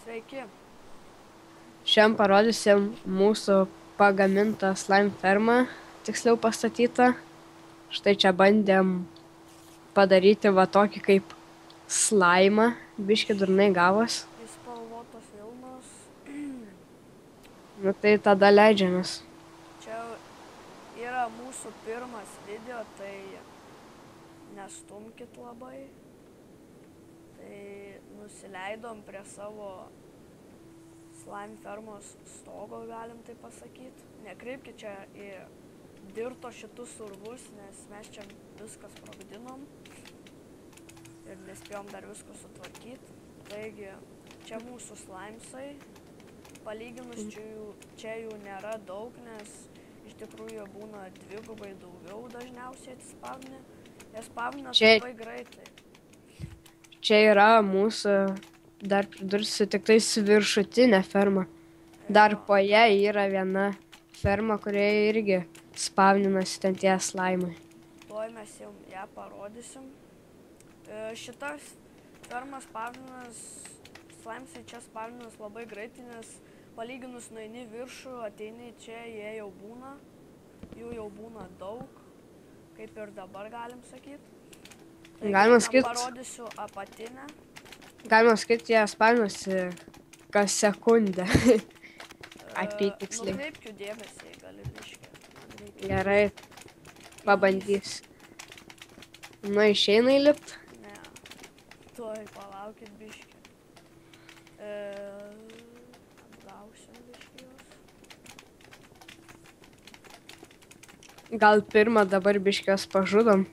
Sveiki. Šiandien parodysim mūsų pagamintą slime fermą, tiksliau pastatytą. Štai čia bandėm padaryti va tokį kaip slaimą, biški durnai gavos. Iš spalvotos Vilnos. Nu tai tada leidžiamės. Čia yra mūsų pirmas video, tai nestumkit labai. Tai nusileidom prie savo slime fermos stogo, galim tai pasakyti. Nekreipkit čia į dirto šitus urvus, nes mes čia viską sprogdinom. Ir nespėjom dar visko sutvarkyti. Taigi, čia mūsų slimesai. Palyginus čia jų nėra daug, nes iš tikrųjų jie būna dvigubai daugiau dažniausiai atsispavnė. Jie spavnės labai greitai. Čia yra mūsų, dar pridursiu, tik tai viršutinė ferma. Dar po ją yra viena ferma, kurioje irgi spavninasi ten tie slaimai. Tuoj mes jau ją parodysim. Šitas fermas spavninas, slimesai čia spavninas labai greitai, nes palyginus nueini viršų, ateini čia, jie jau būna. Jų jau būna daug, kaip ir dabar galim sakyti. Galima sakyti, parodysiu apatinę. Galima sakyti, jie spavninasi kas sekundę. Apytiksliai. Nukreipkiu dėmesį, gali biškį. Gerai, pabandys. Nu, išeina įlipt? Ne, tuoj palaukit biškį. Atgausim biškį jos. Gal pirmą dabar biškios pažudom?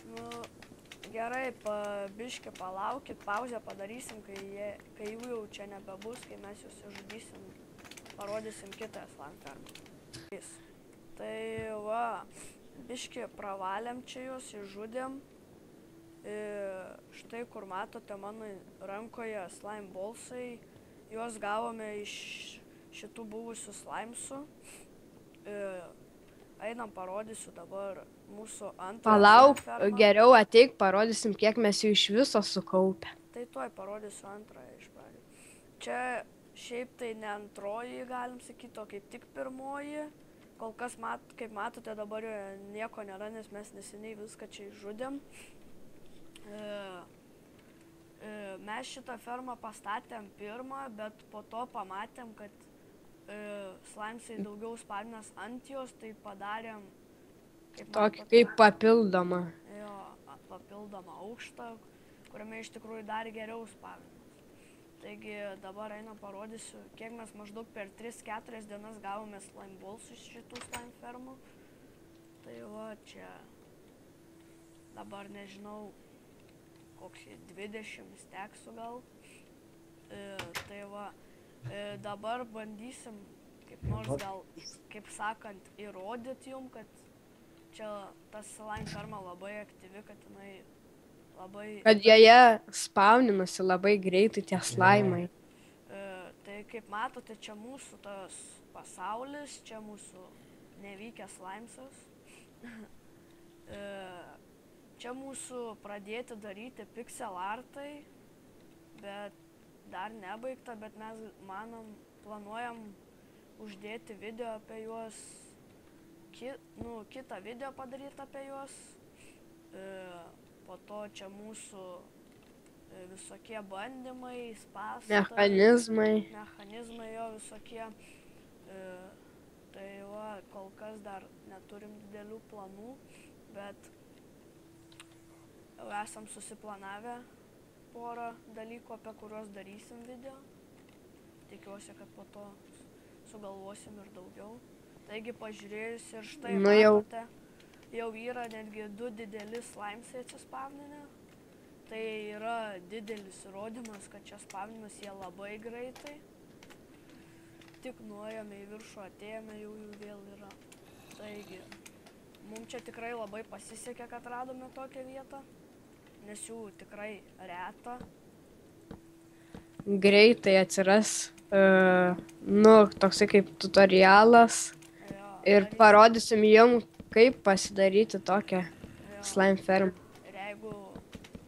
Nu, gerai, biškį palaukit, pauzę padarysim, kai jų jau čia nebebus, kai mes jūs žudysim, parodysim kitą slime fermą. Tai va, biškį pravalėm čia juos, išžudėm. Štai kur matote mano rankoje slime ballsai, juos gavome iš šitų buvusių slimesų. Einam, parodysiu dabar mūsų antrą. Palauk, geriau ateik, parodysim, kiek mes jų iš viso sukaupę. Tai tuoj parodysiu antrąją iš pradžių. Čia šiaip tai ne antroji, galim sakyti, o kaip tik pirmoji. Kol kas, kaip matote, dabar nieko nėra, nes mes neseniai viską čia išžudėm. Mes šitą fermą pastatėm pirmą, bet po to pamatėm, kad slimesai daugiau spavnės ant jos, tai padarėm tokį kaip papildomą. Jo, papildomą aukštą, kuriame iš tikrųjų dar geriau spavnės. Taigi dabar einam, parodysiu, kiek mes maždaug per 3-4 dienas gavome slime balls iš šitų slime fermų. Tai va, čia dabar nežinau, koks 20 steksų gal. Tai va, dabar bandysim kaip nors gal, kaip sakant, įrodyti jum, kad čia tas slime ferma labai aktyvi, kad jinai labai... Kad joje spavninasi labai greitai tie slaimai. Tai kaip matote, čia mūsų tas pasaulis, čia mūsų nevykęs slimesas. Čia mūsų pradėti daryti pixel artai, bet dar nebaigta, bet mes planuojam uždėti video apie juos, kitą video padaryti apie juos. Po to čia mūsų visokie bandymai, spąstai. Mechanizmai jo visokie. Tai va, kol kas dar neturim didelių planų, bet jau esam susiplanavę porą dalykų, apie kuriuos darysim video. Tikiuosi, kad po to sugalvosim ir daugiau. Taigi pažiūrėjus ir štai matote, jau yra netgi 2 dideli slimesai atsispavninę. Tai yra didelis įrodymas, kad čia spavnimas jie labai greitai. Tik nuėjome į viršų, atėjome, jau jų vėl yra. Taigi, mums čia tikrai labai pasisekė, kad radome tokią vietą, nes jų tikrai reta. Greitai atsiras, toksai kaip tutorialas. Ir parodysim jums, kaip pasidaryti tokią slime fermą. Ir jeigu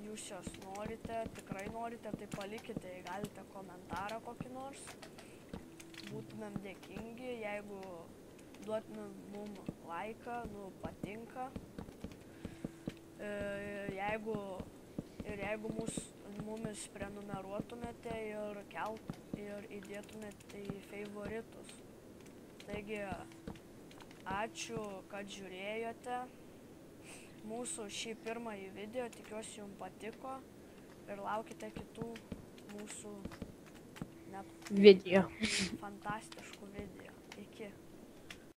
jūs jos norit, tikrai norite, tai palikite, jei galite komentarą kokį nors. Būtumėm dėkingi, jeigu duotumėm mum laiką, patinka. Jeigu mumis prenumeruotumėte ir įdėtumėte į favoritus. Taigi, ačiū, kad žiūrėjote mūsų šį pirmąjį video, tikiuosi jums patiko ir laukite kitų mūsų video. Fantastiškų video. Iki.